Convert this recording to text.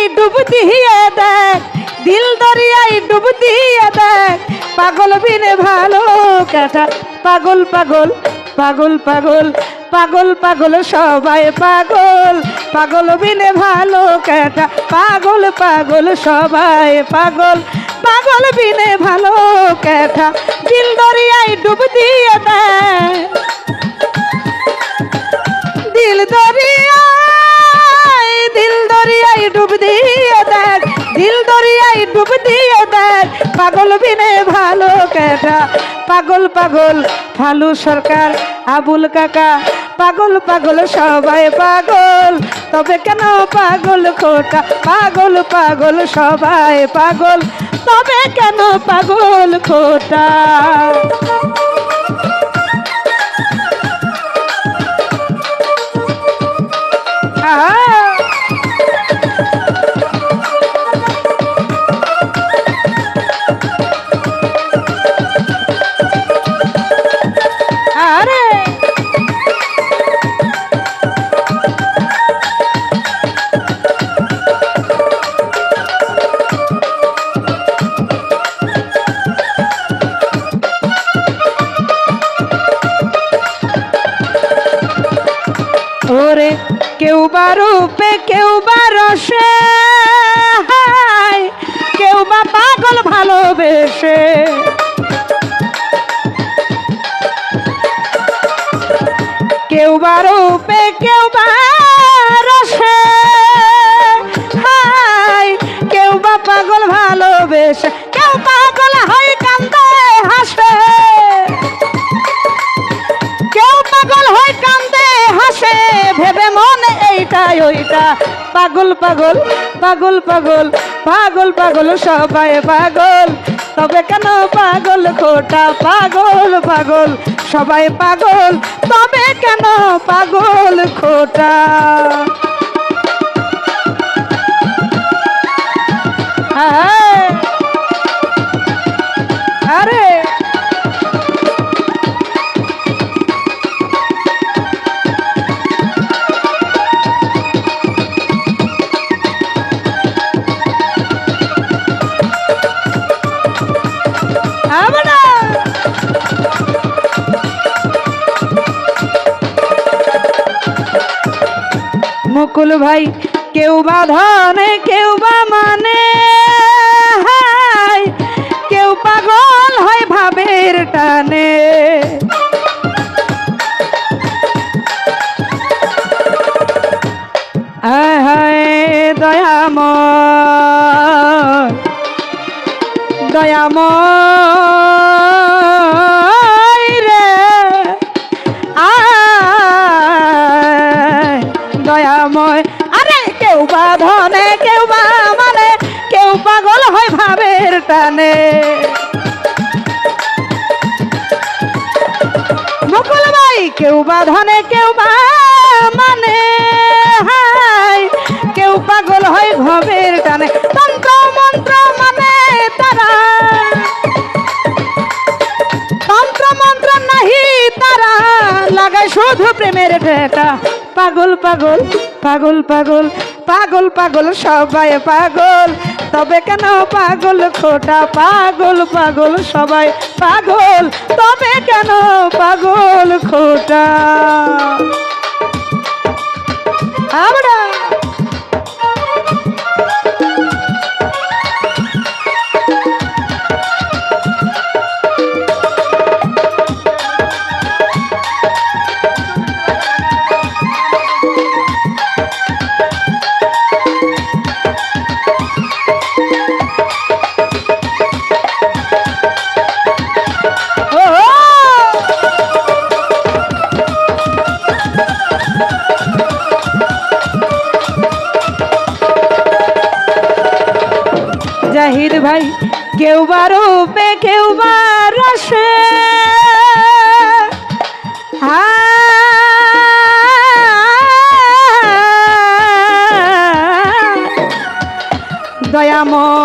দরিয়ায় ডুব দিয়ে দেখ, দিল দরিয়ায় ডুব দিয়ে দেখ, পাগল বিনে ভালো কাটা। পাগল পাগল পাগল পাগল পাগল পাগল সবাই পাগল, পাগল বিনে ভালো কাটা। পাগল পাগল সবাই পাগল, পাগল বিনে ভালো কাটা। দিল দরিয়ায় ডুব দিয়ে দেখ, দিল দরিয়ায়, দিল দরিয়ায় ডুব দিয়ে দেখ, দিল দরিয়ায় ডুব দিয়ে দেখ, পাগল বিনে ভালো কাটা। পাগল পাগল ফালু সরকার, আবুল কাকা, পাগল পাগল সবাই পাগল, তবে কেন পাগল খোটা। পাগল পাগল সবাই পাগল, তবে কেন পাগল খোটা। আরে ওরে কেউ বা রূপে, কেউ বা রসে, কেউ বা পাগল ভালোবেসে। কেউ বা রূপে, কেউ বা রসে, কেউ বা পাগল ভালোবেসে। কেউ পাগল হয় কান্দে হাসে, কেউ পাগল হয় কান্দে হাসে, ভেবে মনে এইটা ওইটা। পাগল পাগল পাগল পাগল পাগল পাগল সবাই পাগল, তবে কেন পাগল খোটা। পাগল পাগল সবাই পাগল, তবে কেন পাগল খোটা। আরে মুকুল ভাই কেউ বা ধনে, কেউ বা মানে, কেউ পাগল হয় ভাবের টানে। হায় দয়াময় দয়াময় রে, দয়াময়। আরে কেউ বা ধনে, কেউ বা মানে, কেউ পাগল হয় ভাবের টানে। মুকুল ভাই কেউ বা ধনে, কেউ বা মানে, কেউ পাগল হয় ভাবের টানে। তন্ত্র মন্ত্র মানে তারা, তন্ত্র মন্ত্র নাহি তারা, লাগায় শুধু প্রেমের ঠেকা। পাগল পাগল পাগল পাগল পাগল পাগল সবাই পাগল, তবে কেন পাগল খোটা। পাগল পাগল সবাই পাগল, তবে কেন পাগল খোটা। আমরা জাহিদ ভাই কেউ বা রূপে, কেউ বা রসে, দয়াময়